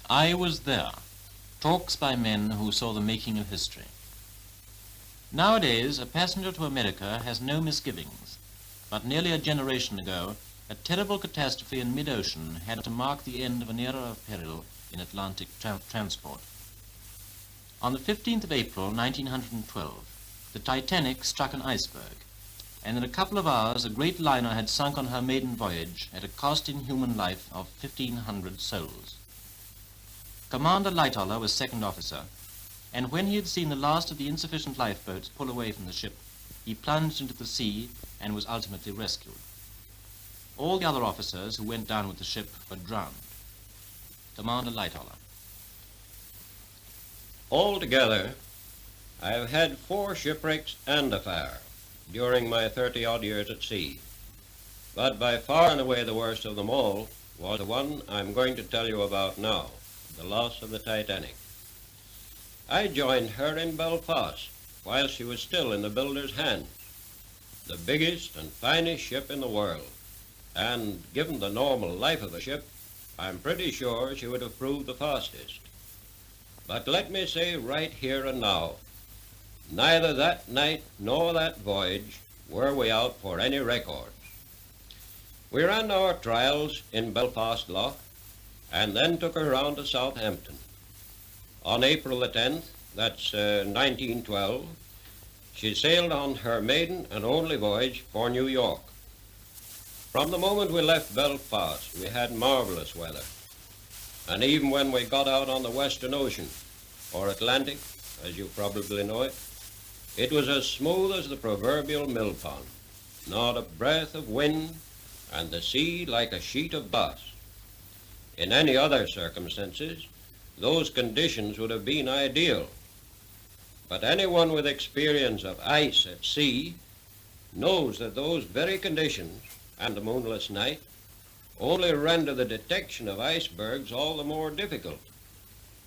I was there. Talks by men who saw the making of history. Nowadays, a passenger to America has no misgivings. But nearly a generation ago, a terrible catastrophe in mid-ocean had to mark the end of an era of peril in Atlantic transport. On the 15th of April, 1912, the Titanic struck an iceberg, and in a couple of hours a great liner had sunk on her maiden voyage at a cost in human life of 1,500 souls. Commander Lightoller was second officer, and when he had seen the last of the insufficient lifeboats pull away from the ship, he plunged into the sea and was ultimately rescued. All the other officers who went down with the ship were drowned. Commander Lightoller. Altogether, I have had 4 shipwrecks and a fire during my 30-odd years at sea. But by far and away the worst of them all was the one I'm going to tell you about now, the loss of the Titanic. I joined her in Belfast while she was still in the builder's hands, the biggest and finest ship in the world, and given the normal life of a ship, I'm pretty sure she would have proved the fastest. But let me say right here and now, neither that night nor that voyage were we out for any records. We ran our trials in Belfast Lough and then took her round to Southampton. On April the 10th, that's 1912, she sailed on her maiden and only voyage for New York. From the moment we left Belfast, we had marvelous weather. And even when we got out on the Western Ocean, or Atlantic, as you probably know it, it was as smooth as the proverbial mill pond, not a breath of wind, and the sea like a sheet of glass. In any other circumstances, those conditions would have been ideal. But anyone with experience of ice at sea knows that those very conditions, and the moonless night, only render the detection of icebergs all the more difficult,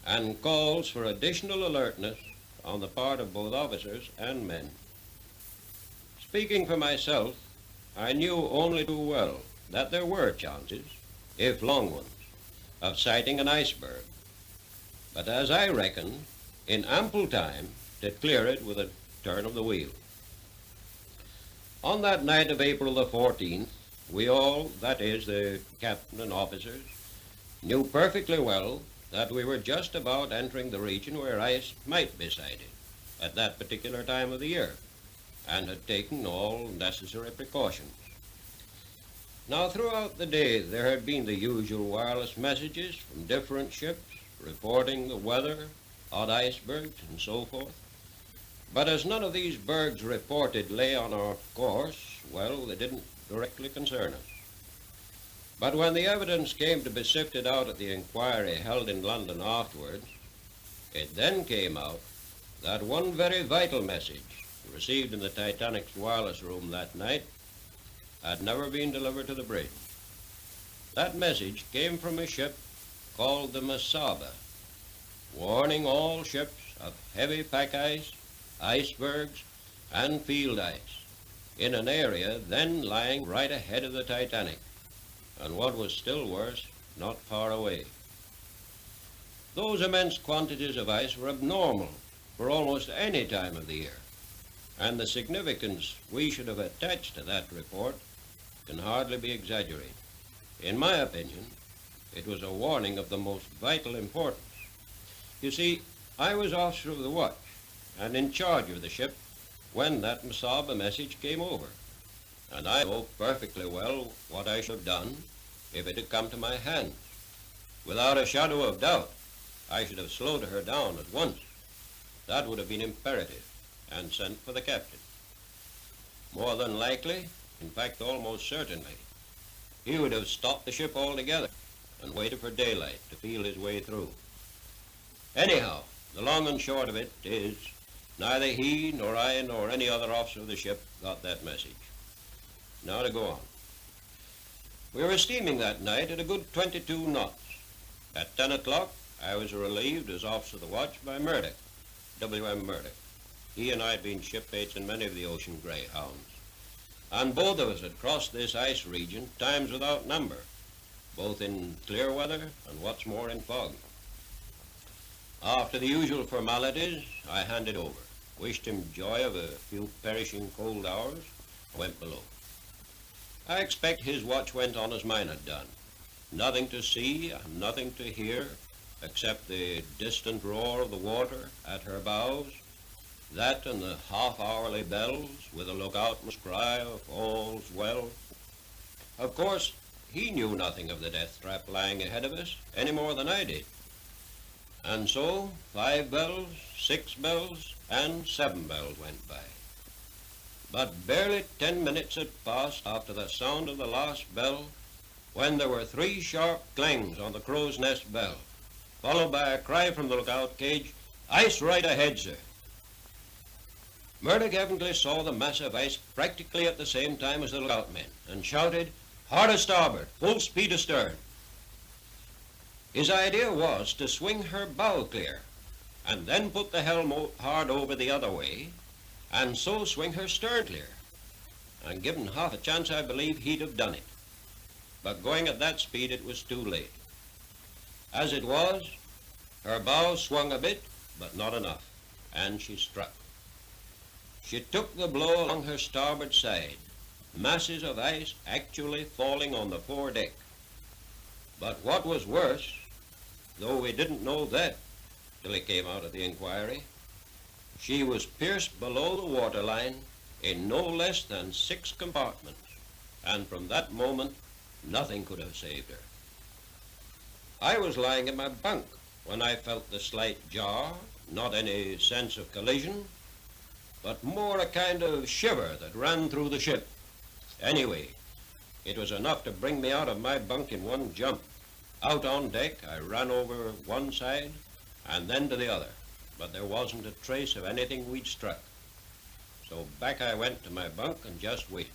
and calls for additional alertness on the part of both officers and men. Speaking for myself, I knew only too well that there were chances, if long ones, of sighting an iceberg, but as I reckon, in ample time to clear it with a turn of the wheel. On that night of April the 14th, we all, that is, the captain and officers, knew perfectly well that we were just about entering the region where ice might be sighted at that particular time of the year, and had taken all necessary precautions. Now, throughout the day, there had been the usual wireless messages from different ships reporting the weather, odd icebergs, and so forth. But as none of these bergs reported lay on our course, well, they didn't directly concern us. But when the evidence came to be sifted out at the inquiry held in London afterwards, it then came out that one very vital message received in the Titanic's wireless room that night had never been delivered to the bridge. That message came from a ship called the Mesaba, warning all ships of heavy pack ice, icebergs, and field ice in an area then lying right ahead of the Titanic, and what was still worse, not far away. Those immense quantities of ice were abnormal for almost any time of the year, and the significance we should have attached to that report can hardly be exaggerated. In my opinion, it was a warning of the most vital importance. You see, I was officer of the watch and in charge of the ship when that Mesaba message came over, and I know perfectly well what I should have done if it had come to my hands. Without a shadow of doubt, I should have slowed her down at once. That would have been imperative, and sent for the captain. More than likely, in fact almost certainly, he would have stopped the ship altogether and waited for daylight to feel his way through. Anyhow, the long and short of it is, neither he nor I nor any other officer of the ship got that message. Now to go on. We were steaming that night at a good 22 knots. At 10 o'clock, I was relieved as officer of the watch by Murdoch, W.M. Murdoch. He and I had been shipmates in many of the ocean greyhounds, and both of us had crossed this ice region times without number, both in clear weather and what's more in fog. After the usual formalities, I handed over, wished him joy of a few perishing cold hours, and went below. I expect his watch went on as mine had done. Nothing to see and nothing to hear except the distant roar of the water at her bows, that and the half-hourly bells with a lookoutman's cry of all's well. Of course, he knew nothing of the death trap lying ahead of us, any more than I did. And so 5 bells, 6 bells, and 7 bells went by. But barely 10 minutes had passed after the sound of the last bell when there were 3 sharp clangs on the crow's nest bell, followed by a cry from the lookout cage, "Ice right ahead, sir." Murdoch evidently saw the mass of ice practically at the same time as the lookout men and shouted, "Hard a starboard, full speed astern." His idea was to swing her bow clear and then put the helm hard over the other way and so swing her stern clear. And given half a chance, I believe he'd have done it. But going at that speed, it was too late. As it was, her bow swung a bit, but not enough, and she struck. She took the blow along her starboard side, masses of ice actually falling on the foredeck. But what was worse, though we didn't know that till it came out of the inquiry, she was pierced below the waterline in no less than 6 compartments, and from that moment, nothing could have saved her. I was lying in my bunk when I felt the slight jar, not any sense of collision, but more a kind of shiver that ran through the ship. Anyway, it was enough to bring me out of my bunk in one jump. Out on deck, I ran over one side and then to the other, but there wasn't a trace of anything we'd struck. So back I went to my bunk and just waited.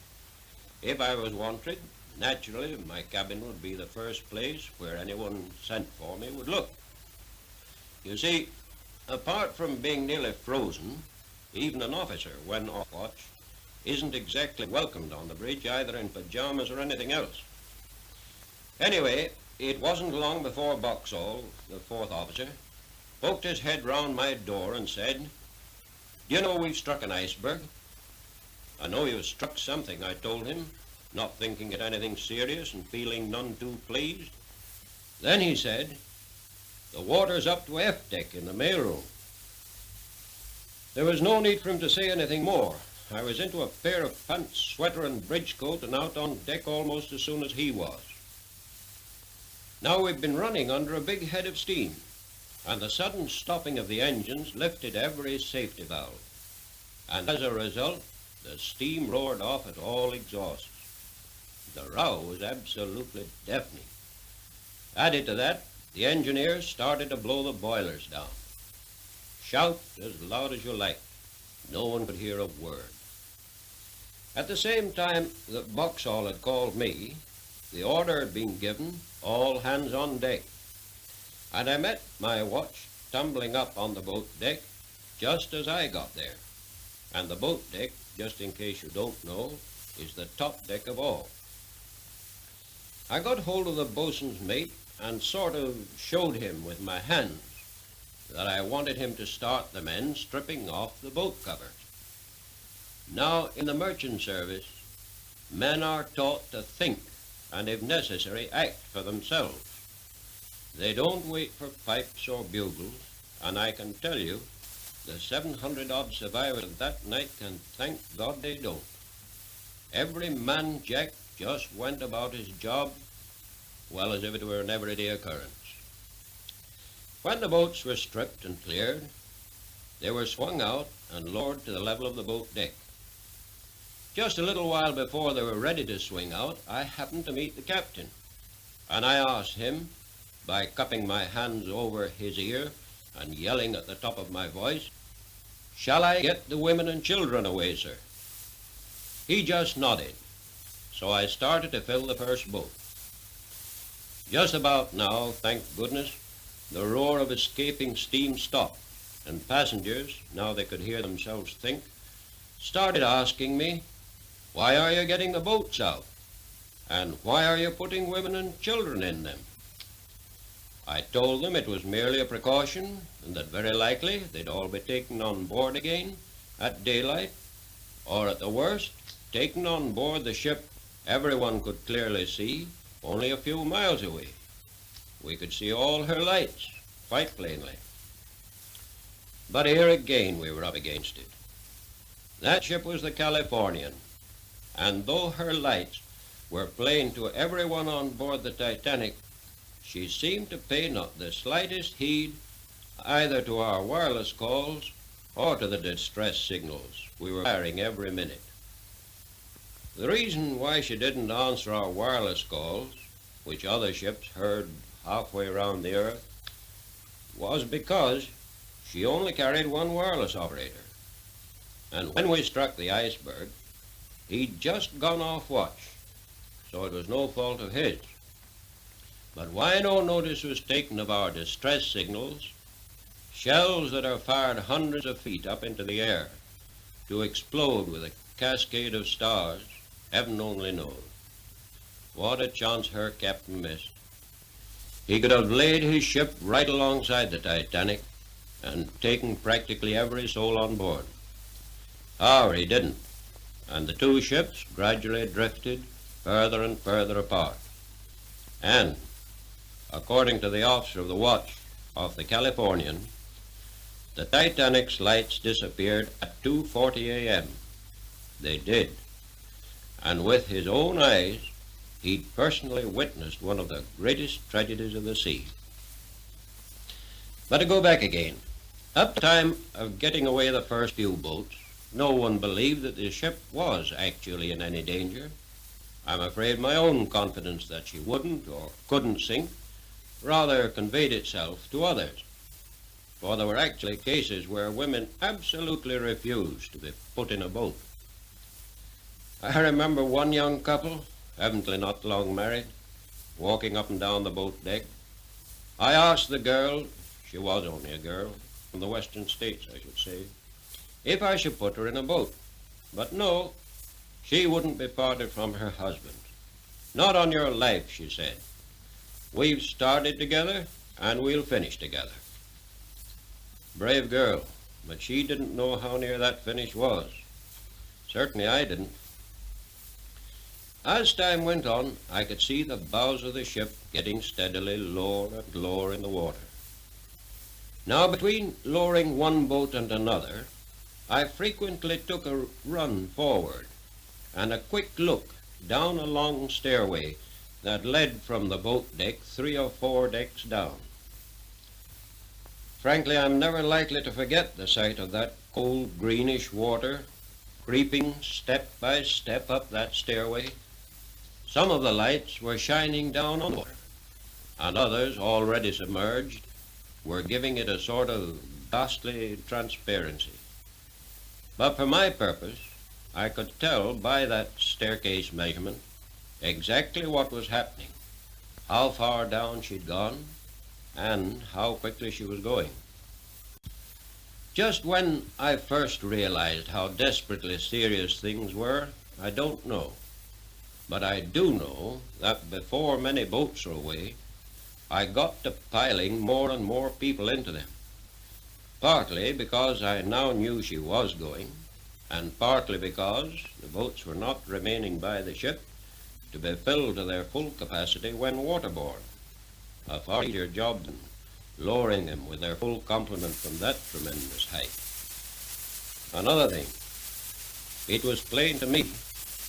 If I was wanted, naturally my cabin would be the first place where anyone sent for me would look. You see, apart from being nearly frozen, even an officer, when off watch, isn't exactly welcomed on the bridge, either in pajamas or anything else. Anyway, it wasn't long before Boxall, the 4th officer, poked his head round my door and said, "Do you know we've struck an iceberg?" "I know you've struck something," I told him, not thinking it anything serious and feeling none too pleased. Then he said, "The water's up to F deck in the mailroom." There was no need for him to say anything more. I was into a pair of pants, sweater, and bridge coat and out on deck almost as soon as he was. Now we'd been running under a big head of steam, and the sudden stopping of the engines lifted every safety valve, and as a result, the steam roared off at all exhausts. The row was absolutely deafening. Added to that, the engineers started to blow the boilers down. Shout as loud as you liked. No one could hear a word. At the same time that Boxall had called me, the order had been given, all hands on deck. And I met my watch tumbling up on the boat deck just as I got there. And the boat deck, just in case you don't know, is the top deck of all. I got hold of the bosun's mate and sort of showed him with my hands that I wanted him to start the men stripping off the boat covers. Now, in the merchant service, men are taught to think and, if necessary, act for themselves. They don't wait for pipes or bugles, and I can tell you, the 700-odd survivors of that night can thank God they don't. Every man jack just went about his job well as if it were an everyday occurrence. When the boats were stripped and cleared, they were swung out and lowered to the level of the boat deck. Just a little while before they were ready to swing out, I happened to meet the captain, and I asked him, by cupping my hands over his ear and yelling at the top of my voice, "Shall I get the women and children away, sir?" He just nodded, so I started to fill the first boat. Just about now, thank goodness, the roar of escaping steam stopped, and passengers, now they could hear themselves think, started asking me, "Why are you getting the boats out? And why are you putting women and children in them?" I told them it was merely a precaution, and that very likely they'd all be taken on board again at daylight, or at the worst, taken on board the ship everyone could clearly see only a few miles away. We could see all her lights quite plainly. But here again we were up against it. That ship was the Californian, and though her lights were plain to everyone on board the Titanic, she seemed to pay not the slightest heed either to our wireless calls or to the distress signals we were firing every minute. The reason why she didn't answer our wireless calls, which other ships heard halfway around the earth, was because she only carried one wireless operator. And when we struck the iceberg, he'd just gone off watch, so it was no fault of his. But why no notice was taken of our distress signals, shells that are fired hundreds of feet up into the air to explode with a cascade of stars, heaven only knows. What a chance her captain missed. He could have laid his ship right alongside the Titanic and taken practically every soul on board. However, he didn't, and the two ships gradually drifted further and further apart. And, according to the officer of the watch of the Californian, the Titanic's lights disappeared at 2:40 a.m. They did, and with his own eyes, he'd personally witnessed one of the greatest tragedies of the sea. But to go back again, at the time of getting away the first few boats, no one believed that the ship was actually in any danger. I'm afraid my own confidence that she wouldn't or couldn't sink rather conveyed itself to others, for there were actually cases where women absolutely refused to be put in a boat. I remember one young couple, evidently not long married, walking up and down the boat deck. I asked the girl, she was only a girl, from the western states I should say, if I should put her in a boat. But no, she wouldn't be parted from her husband. Not on your life, she said. We've started together, and we'll finish together. Brave girl, but she didn't know how near that finish was. Certainly I didn't. As time went on, I could see the bows of the ship getting steadily lower and lower in the water. Now, between lowering one boat and another, I frequently took a run forward and a quick look down a long stairway that led from the boat deck 3 or 4 decks down. Frankly, I'm never likely to forget the sight of that cold greenish water creeping step by step up that stairway. Some of the lights were shining down on the water, and others, already submerged, were giving it a sort of ghastly transparency. But for my purpose, I could tell by that staircase measurement exactly what was happening, how far down she'd gone, and how quickly she was going. Just when I first realized how desperately serious things were, I don't know. But I do know that before many boats were away, I got to piling more and more people into them, partly because I now knew she was going, and partly because the boats were not remaining by the ship to be filled to their full capacity when waterborne, a far easier job than lowering them with their full complement from that tremendous height. Another thing, it was plain to me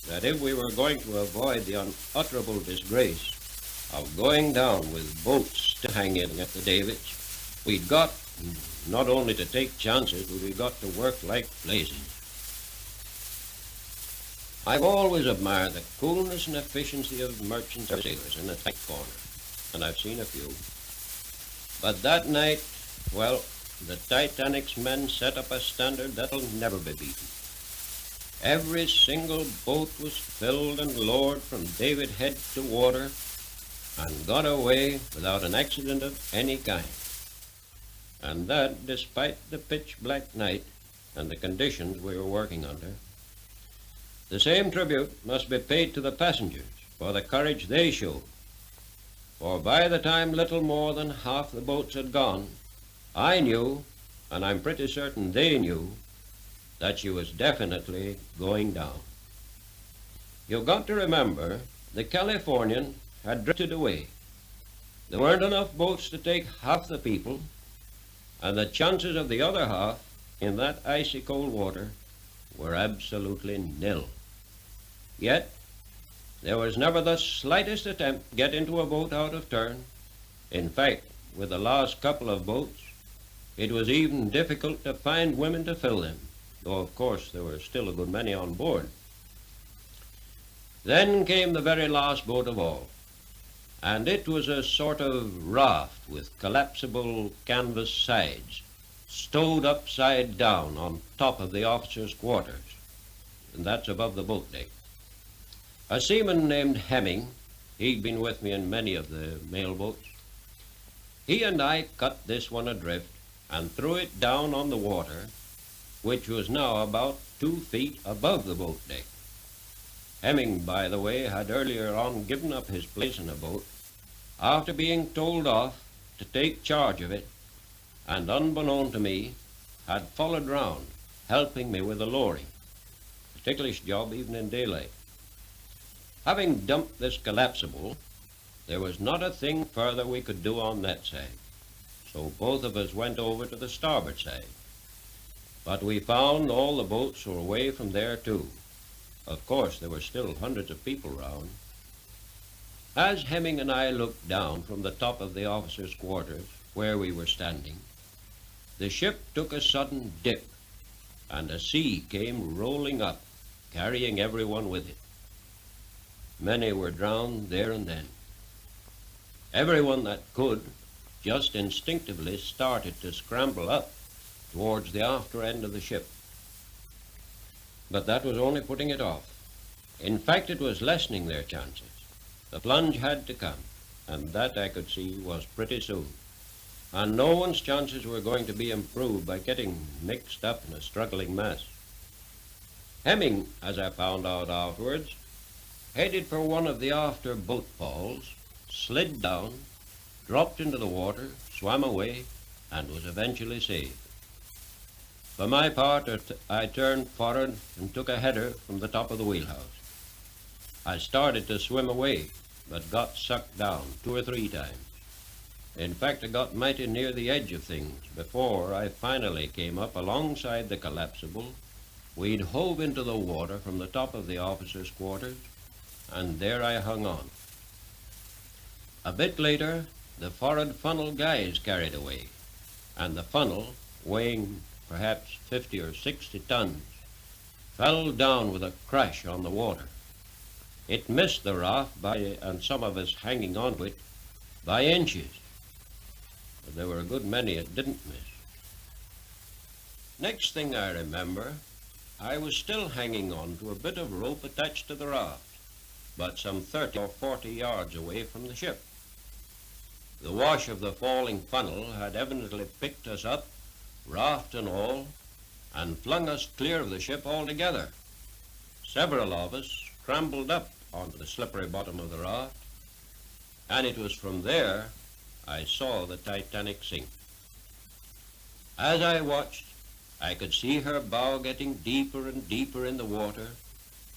that if we were going to avoid the unutterable disgrace of going down with boats still hanging at the davits, we'd got not only to take chances, but we got to work like blazes. I've always admired the coolness and efficiency of merchant sailors in a tight corner, and I've seen a few. But that night, well, the Titanic's men set up a standard that'll never be beaten. Every single boat was filled and lowered from davit head to water and got away without an accident of any kind. And that despite the pitch-black night and the conditions we were working under. The same tribute must be paid to the passengers for the courage they showed. for by the time little more than half the boats had gone, I knew, and I'm pretty certain they knew, that she was definitely going down. You've got to remember, the Californian had drifted away. There weren't enough boats to take half the people, and the chances of the other half in that icy cold water were absolutely nil. Yet, there was never the slightest attempt to get into a boat out of turn. In fact, with the last couple of boats, it was even difficult to find women to fill them, though of course there were still a good many on board. Then came the very last boat of all, and it was a sort of raft with collapsible canvas sides, stowed upside down on top of the officers' quarters, and that's above the boat deck. A seaman named Hemming, he'd been with me in many of the mail boats, he and I cut this one adrift and threw it down on the water, which was now about 2 feet above the boat deck. Hemming, by the way, had earlier on given up his place in a boat after being told off to take charge of it, and unbeknown to me, had followed round, helping me with the lowering, a ticklish job even in daylight. Having dumped this collapsible, there was not a thing further we could do on that side, so both of us went over to the starboard side. But we found all the boats were away from there too. Of course, there were still hundreds of people round. As Hemming and I looked down from the top of the officers' quarters, where we were standing, the ship took a sudden dip, and a sea came rolling up, carrying everyone with it. Many were drowned there and then. Everyone that could just instinctively started to scramble up towards the after end of the ship. But that was only putting it off. In fact, it was lessening their chances. The plunge had to come, and that I could see was pretty soon. And no one's chances were going to be improved by getting mixed up in a struggling mass. Hemming, as I found out afterwards, headed for one of the after boat falls, slid down, dropped into the water, swam away, and was eventually saved. For my part, I turned forward and took a header from the top of the wheelhouse. I started to swim away, but got sucked down 2 or 3 times. In fact, I got mighty near the edge of things before I finally came up alongside the collapsible. We'd hove into the water from the top of the officers' quarters, and there I hung on. A bit later, the forward funnel guys carried away, and the funnel, weighing perhaps 50 or 60 tons, fell down with a crash on the water. It missed the raft and some of us hanging onto it, by inches. But there were a good many it didn't miss. Next thing I remember, I was still hanging on to a bit of rope attached to the raft, but some 30 or 40 yards away from the ship. The wash of the falling funnel had evidently picked us up, raft and all, and flung us clear of the ship altogether. Several of us scrambled up onto the slippery bottom of the raft, and it was from there I saw the Titanic sink. As I watched, I could see her bow getting deeper and deeper in the water,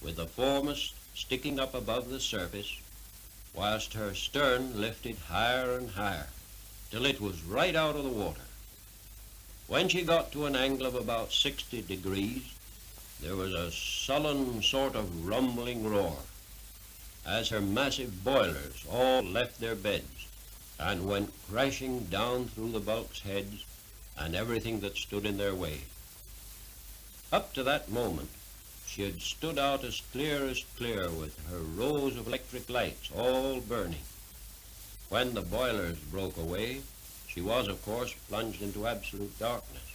with the foremast sticking up above the surface, whilst her stern lifted higher and higher, till it was right out of the water. When she got to an angle of about 60 degrees, there was a sullen sort of rumbling roar, as her massive boilers all left their beds and went crashing down through the bulk's heads and everything that stood in their way. Up to that moment, she had stood out as clear with her rows of electric lights all burning. When the boilers broke away, she was, of course, plunged into absolute darkness,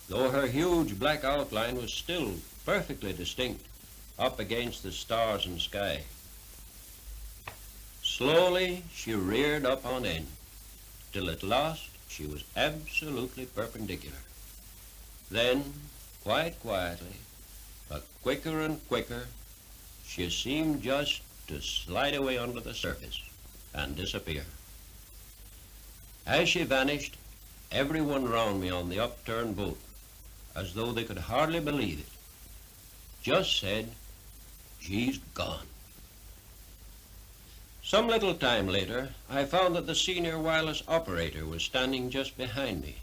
though her huge black outline was still perfectly distinct up against the stars and sky. Slowly, she reared up on end, till at last she was absolutely perpendicular. Then, quite quietly, but quicker and quicker, she seemed just to slide away under the surface, and disappear. As she vanished, everyone round me on the upturned boat, as though they could hardly believe it, just said, "She's gone." Some little time later, I found that the senior wireless operator was standing just behind me,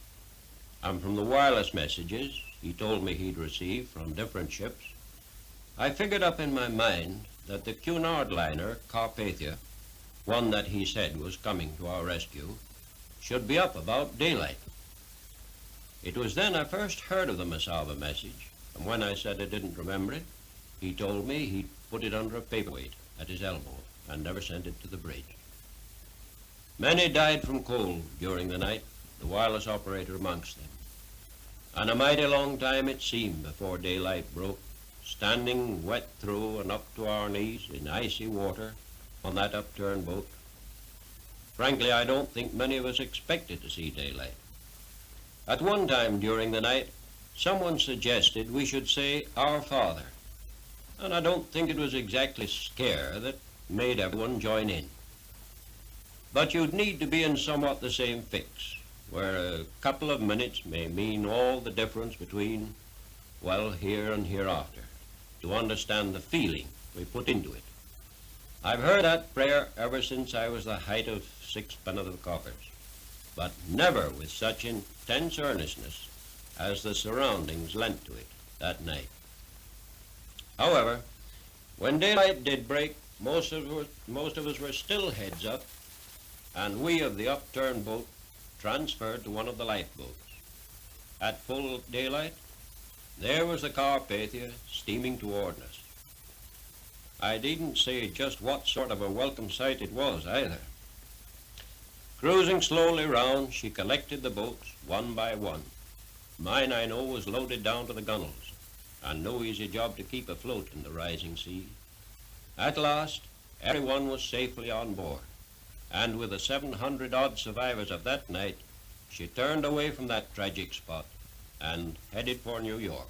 and from the wireless messages he told me he'd received from different ships, I figured up in my mind that the Cunard liner Carpathia, one that he said was coming to our rescue, should be up about daylight. It was then I first heard of the Masaba message, and when I said I didn't remember it, he told me he'd put it under a paperweight at his elbow and never sent it to the bridge. Many died from cold during the night, the wireless operator amongst them, and a mighty long time it seemed before daylight broke, standing wet through and up to our knees in icy water on that upturned boat. Frankly, I don't think many of us expected to see daylight. At one time during the night, someone suggested we should say, "Our Father," and I don't think it was exactly scare that made everyone join in. But you'd need to be in somewhat the same fix, where a couple of minutes may mean all the difference between, well, here and hereafter, to understand the feeling we put into it. I've heard that prayer ever since I was the height of sixpenny coppers, but never with such intense earnestness as the surroundings lent to it that night. However, when daylight did break, most of us were still heads up, and we of the upturned boat transferred to one of the lifeboats. At full daylight, there was the Carpathia steaming toward us. I needn't say just what sort of a welcome sight it was either. Cruising slowly round, she collected the boats one by one. Mine, I know, was loaded down to the gunwales, and no easy job to keep afloat in the rising sea. At last, everyone was safely on board, and with the 700-odd survivors of that night, she turned away from that tragic spot and headed for New York.